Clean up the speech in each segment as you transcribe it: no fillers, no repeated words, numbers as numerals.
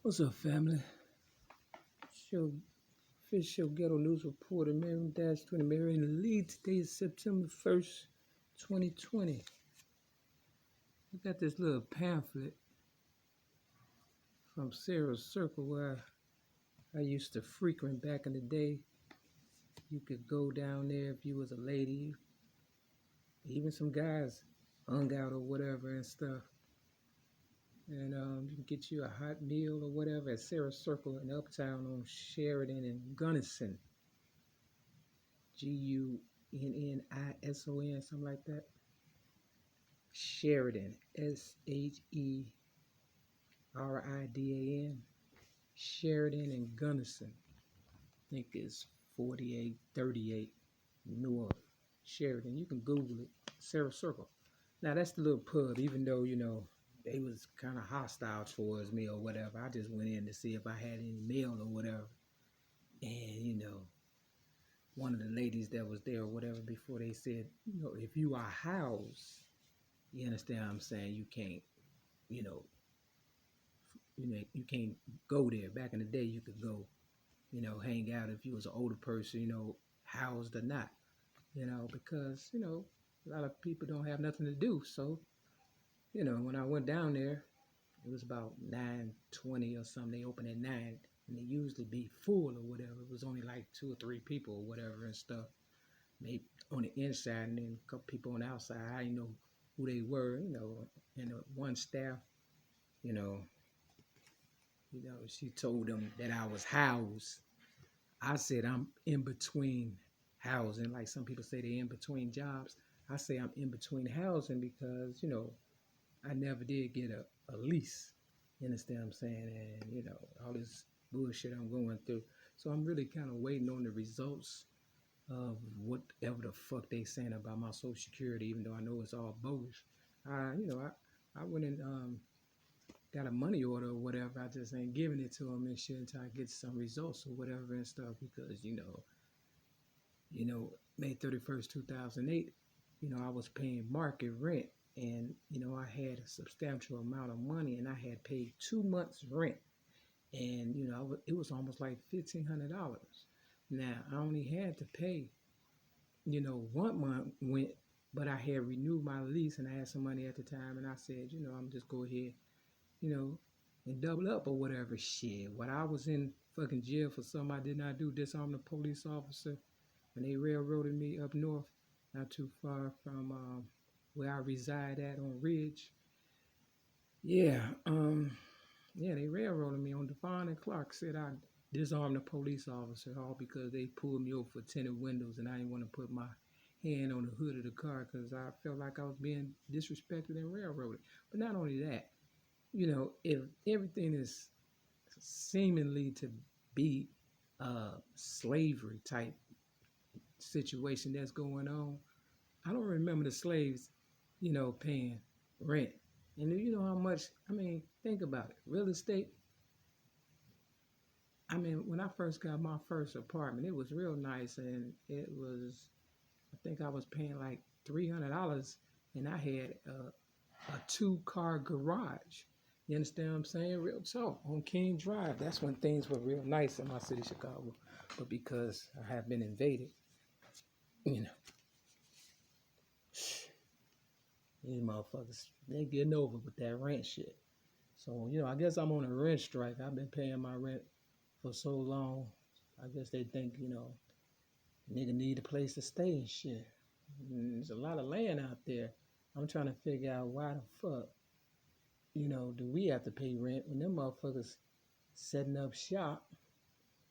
What's up, family? Show official ghetto news reporter, Miriam Dash 20, Mary in the lead. Today is September 1st, 2020. I got this little pamphlet from Sarah's Circle where I used to frequent back in the day. You could go down there if you was a lady, even some guys hung out or whatever and stuff. And you can get you a hot meal or whatever at Sarah's Circle in Uptown on Sheridan and Gunnison. Gunnison, something like that. Sheridan, Sheridan, Sheridan and Gunnison. I think it's 4838 North Sheridan. You can Google it, Sarah Circle. Now that's the little pub, even though, they was kind of hostile towards me or whatever. I just went in to see if I had any mail or whatever. And, one of the ladies that was there or whatever before, they said, if you are housed, you understand what I'm saying, you can't, you can't go there. Back in the day, you could go, hang out if you was an older person, housed or not, because, a lot of people don't have nothing to do. So, when I went down there, it was about 9:20 or something. They open at 9, and they usually be full or whatever. It was only like 2 or 3 people or whatever and stuff. Maybe on the inside, and then a couple people on the outside. I didn't know who they were, and one staff, you know, she told them that I was housed. I said I'm in between housing, like some people say they're in between jobs. I say I'm in between housing because, I never did get a lease. You understand what I'm saying? And, all this bullshit I'm going through. So I'm really kind of waiting on the results of whatever the fuck they saying about my Social Security, even though I know it's all bogus. I went and got a money order or whatever. I just ain't giving it to them and shit until I get some results or whatever and stuff because, May 31st, 2008, I was paying market rent. And, I had a substantial amount of money and I had paid 2 months rent. And, it was almost like $1,500. Now, I only had to pay, 1 month rent, but I had renewed my lease and I had some money at the time. And I said, I'm just go ahead, and double up or whatever shit. When I was in fucking jail for something I did not do, disarmed a police officer, and they railroaded me up north, not too far from where I reside at on Ridge. Yeah, they railroaded me on Devon and Clark. Said I disarmed a police officer, all because they pulled me over for tinted windows, and I didn't want to put my hand on the hood of the car because I felt like I was being disrespected and railroaded. But not only that, if everything is seemingly to be a slavery type situation that's going on, I don't remember the slaves, paying rent. And you know how much, think about it. Real estate, when I first got my first apartment, it was real nice. And it was, I think I was paying like $300 and I had a 2-car garage. You understand what I'm saying? Real talk. On King Drive. That's when things were real nice in my city, Chicago. But because I have been invaded, these motherfuckers, they getting over with that rent shit. So, I guess I'm on a rent strike. I've been paying my rent for so long. I guess they think, nigga need a place to stay and shit. And there's a lot of land out there. I'm trying to figure out why the fuck, do we have to pay rent when them motherfuckers setting up shop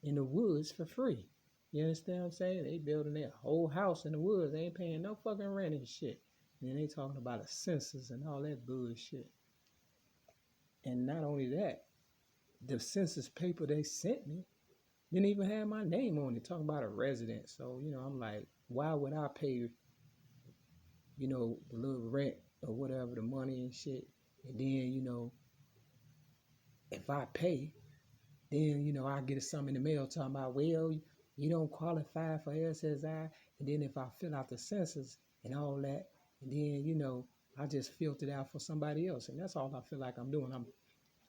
in the woods for free? You understand what I'm saying? They building their whole house in the woods. They ain't paying no fucking rent and shit. And then they talking about a census and all that bullshit. And not only that, the census paper they sent me didn't even have my name on it, talking about a resident. So, I'm like, why would I pay, the little rent or whatever, the money and shit? And then, if I pay, then, I get something in the mail talking about, well, you don't qualify for SSI. And then if I fill out the census and all that, and then, I just filled it out for somebody else. And that's all I feel like I'm doing. I'm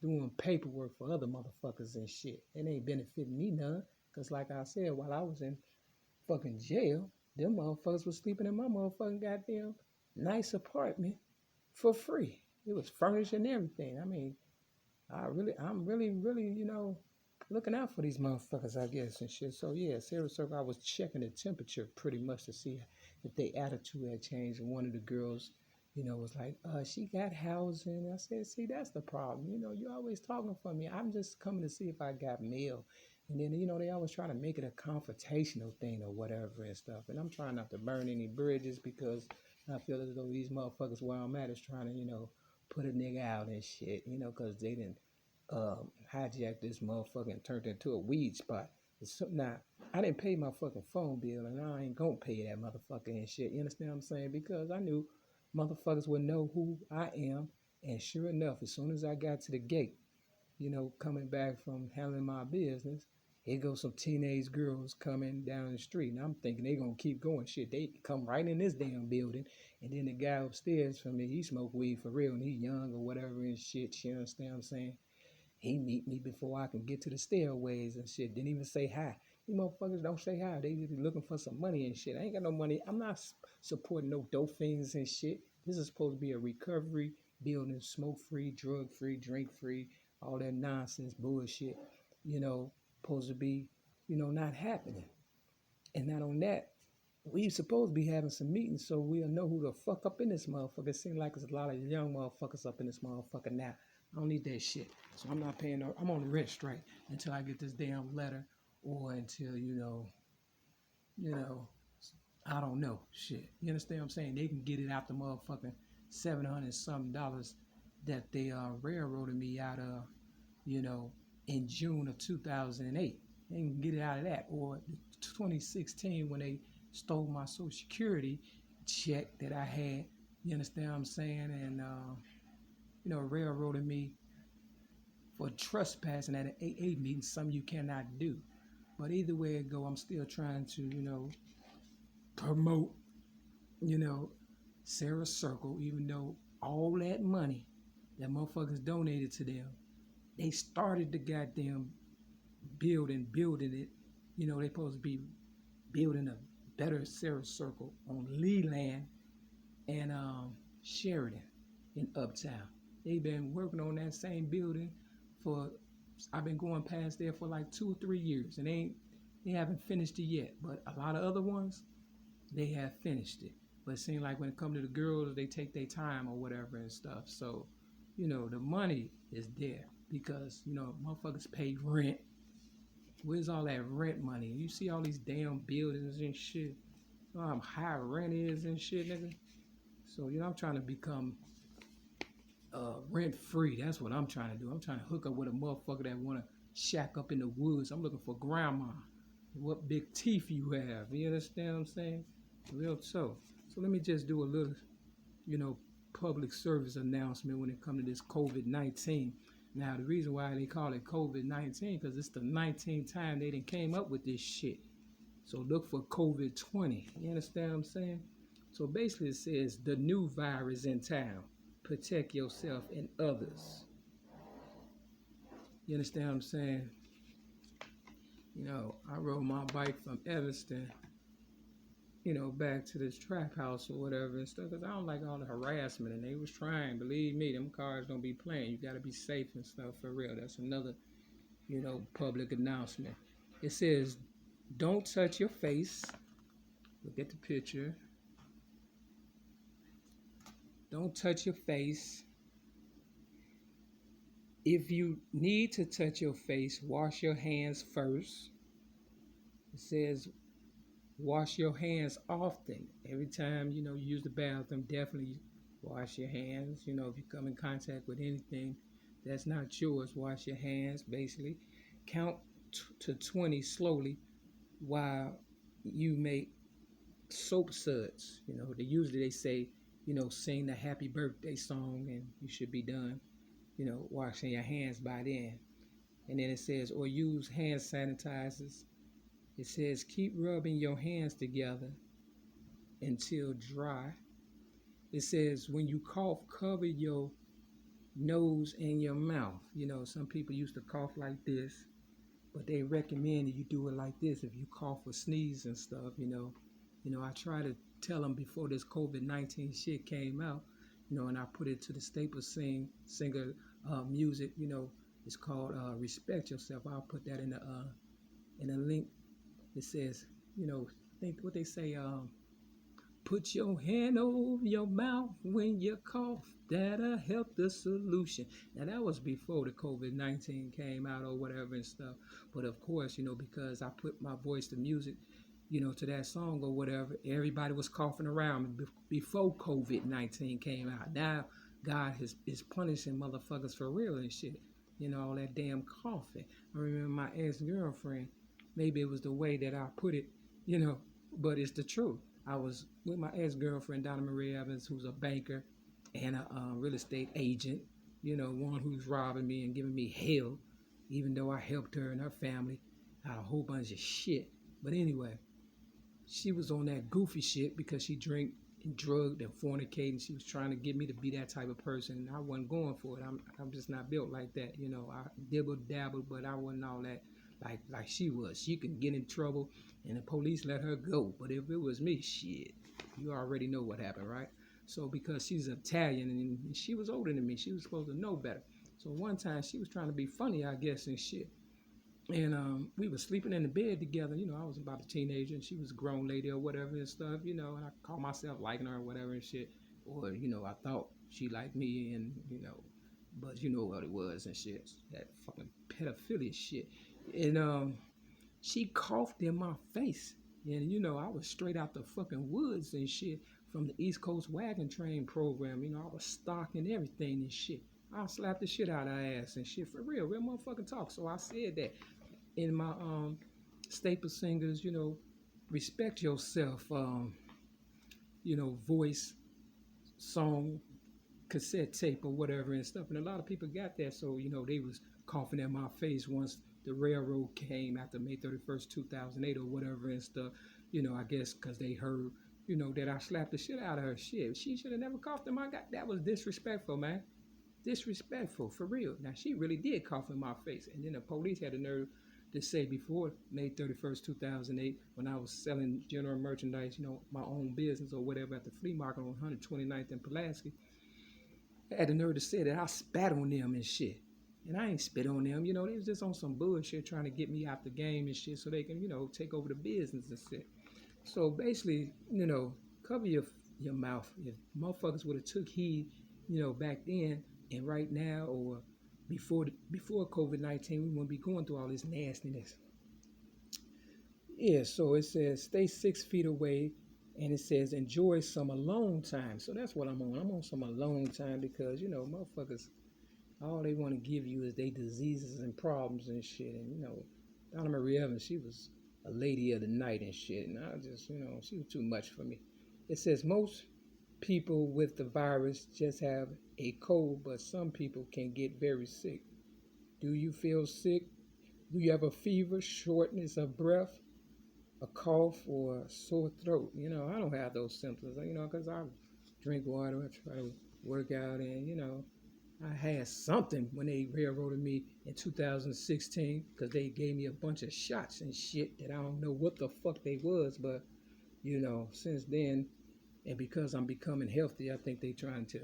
doing paperwork for other motherfuckers and shit. It ain't benefiting me none. Cause like I said, while I was in fucking jail, them motherfuckers was sleeping in my motherfucking goddamn nice apartment for free. It was furnished and everything. I mean, I'm really, looking out for these motherfuckers, I guess, and shit. So yeah, Sarah Circle, I was checking the temperature pretty much to see if their attitude had changed. And one of the girls, was like, she got housing. I said, see, that's the problem. You always talking for me. I'm just coming to see if I got mail. And then, they always try to make it a confrontational thing or whatever and stuff. And I'm trying not to burn any bridges because I feel as though these motherfuckers where I'm at is trying to, put a nigga out and shit, because they didn't hijack this motherfucker and turned it into a weed spot. Now, I didn't pay my fucking phone bill, and I ain't gonna pay that motherfucker and shit. You understand what I'm saying? Because I knew motherfuckers would know who I am, and sure enough, as soon as I got to the gate, coming back from handling my business, here goes some teenage girls coming down the street, and I'm thinking they gonna keep going. Shit, they come right in this damn building, and then the guy upstairs from me, he smoke weed for real, and he young or whatever and shit. You understand what I'm saying? He meet me before I can get to the stairways and shit. Didn't even say hi. You motherfuckers don't say hi. They just looking for some money and shit. I ain't got no money. I'm not supporting no dope fiends and shit. This is supposed to be a recovery building, smoke free, drug free, drink free, all that nonsense bullshit. Supposed to be, not happening. And not on that, we supposed to be having some meetings so we'll know who the fuck up in this motherfucker. It seems like there's a lot of young motherfuckers up in this motherfucker now. I don't need that shit. So I'm not paying no, I'm on the rent strike until I get this damn letter or until, I don't know, shit. You understand what I'm saying? They can get it out the motherfucking $700 something that they railroaded me out of, in June of 2008. They can get it out of that. Or 2016 when they stole my Social Security check that I had, you understand what I'm saying? And, railroaded me for trespassing at an AA meeting, something you cannot do. But either way it go, I'm still trying to, promote, Sarah's Circle, even though all that money that motherfuckers donated to them, they started the goddamn building it. They supposed to be building a better Sarah Circle on Leland and Sheridan in Uptown. They've been working on that same building I've been going past there for like 2 or 3 years, and they haven't finished it yet. But a lot of other ones, they have finished it. But it seems like when it comes to the girls, they take their time or whatever and stuff. So, the money is there because, motherfuckers pay rent. Where's all that rent money? You see all these damn buildings and shit. You know how high rent is and shit, nigga? So, I'm trying to become rent free. That's what I'm trying to do. I'm trying to hook up with a motherfucker that want to shack up in the woods. I'm looking for grandma. What big teeth you have. You understand what I'm saying? Real so. So let me just do a little, public service announcement when it comes to this COVID-19. Now, the reason why they call it COVID-19 because it's the 19th time they done came up with this shit. So look for COVID-20. You understand what I'm saying? So basically it says the new virus in town. Protect yourself and others. You understand what I'm saying? I rode my bike from Evanston, back to this trap house or whatever and stuff, because I don't like all the harassment, and they was trying, believe me, them cars don't be playing. You got to be safe and stuff for real. That's another, public announcement. It says, don't touch your face. Look at the picture. Don't touch your face. If you need to touch your face, wash your hands first. It says wash your hands often. Every time, you use the bathroom, definitely wash your hands. If you come in contact with anything that's not yours, wash your hands, basically. Count to 20 slowly while you make soap suds. They say, sing the happy birthday song and you should be done, washing your hands by then. And then it says, or use hand sanitizers. It says, keep rubbing your hands together until dry. It says, when you cough, cover your nose and your mouth. Some people used to cough like this, but they recommend that you do it like this if you cough or sneeze and stuff. I try to tell them before this COVID-19 shit came out, and I put it to the staple singer music. It's called "Respect Yourself." I'll put that in a link. It says, think what they say. Put your hand over your mouth when you cough. That'll help the solution. Now, that was before the COVID-19 came out or whatever and stuff. But of course, because I put my voice to music, to that song or whatever, everybody was coughing around me before COVID-19 came out. Now, God is punishing motherfuckers for real and shit. All that damn coughing. I remember my ex-girlfriend, maybe it was the way that I put it, but it's the truth. I was with my ex-girlfriend, Donna Marie Evans, who's a banker and a real estate agent, one who's robbing me and giving me hell, even though I helped her and her family out a whole bunch of shit. But anyway, she was on that goofy shit because she drank and drugged and fornicated. She was trying to get me to be that type of person, and I wasn't going for it. I'm just not built like that. I dibble-dabble, but I wasn't all that like she was. She could get in trouble and the police let her go. But if it was me, shit, you already know what happened, right? So because she's Italian and she was older than me, she was supposed to know better. So one time she was trying to be funny, I guess, and shit. And we were sleeping in the bed together. I was about a teenager and she was a grown lady or whatever and stuff, and I called myself liking her or whatever and shit. Or, I thought she liked me and, but you know what it was and shit. That fucking pedophilia shit. And she coughed in my face. And, I was straight out the fucking woods and shit from the East Coast Wagon Train program. I was stocking everything and shit. I slapped the shit out of her ass and shit for real motherfucking talk. So I said that in my staple singers, respect yourself, voice, song, cassette tape or whatever and stuff. And a lot of people got that. So, they was coughing in my face once the railroad came after May 31st, 2008 or whatever and stuff. I guess because they heard, that I slapped the shit out of her. Shit, she should have never coughed in my god. That was disrespectful, man. Disrespectful, for real. Now, she really did cough in my face. And then the police had the nerve to say before May 31st, 2008, when I was selling general merchandise, my own business or whatever at the flea market on 129th and Pulaski, I had the nerve to say that I spat on them and shit. And I ain't spit on them, they was just on some bullshit trying to get me out the game and shit so they can, take over the business and shit. So basically, cover your mouth. If motherfuckers would have took heed, back then and right now or before COVID-19, we wouldn't be going through all this nastiness. Yeah, so it says stay 6 feet away and it says enjoy some alone time. So that's what I'm on. I'm on some alone time because, motherfuckers, all they want to give you is their diseases and problems and shit. And, Donna Marie Evans, she was a lady of the night and shit. And I just, she was too much for me. It says most people with the virus just have a cold, but some people can get very sick. Do you feel sick? Do you have a fever, shortness of breath, a cough, or a sore throat? I don't have those symptoms, because I drink water, I try to work out, and, I had something when they railroaded me in 2016 because they gave me a bunch of shots and shit that I don't know what the fuck they was, but, since then, and because I'm becoming healthy, I think they trying to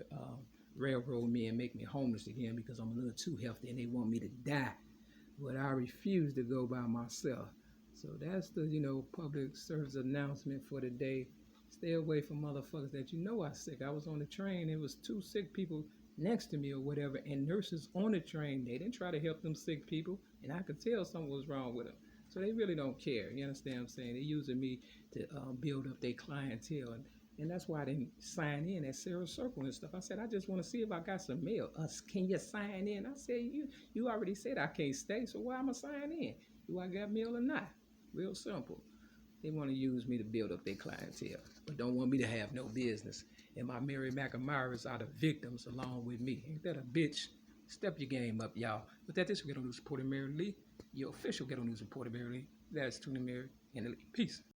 railroad me and make me homeless again because I'm a little too healthy and they want me to die. But I refuse to go by myself. So that's the, public service announcement for the day. Stay away from motherfuckers that are sick. I was on the train. It was 2 sick people next to me or whatever, and nurses on the train. They didn't try to help them sick people, and I could tell something was wrong with them. So they really don't care. You understand what I'm saying? They're using me to build up their clientele. And that's why I didn't sign in at Sarah's Circle and stuff. I said, I just want to see if I got some mail. Can you sign in? I said, you already said I can't stay, so why am I going to sign in? Do I got mail or not? Real simple. They want to use me to build up their clientele, but don't want me to have no business. And my ML-MACK admirers are the victims along with me. Ain't that a bitch? Step your game up, y'all. With that, this will get on news reporter Mary Lee, your official Ghetto News reporter Mary Lee. That's Tony Mary and Lee. Peace.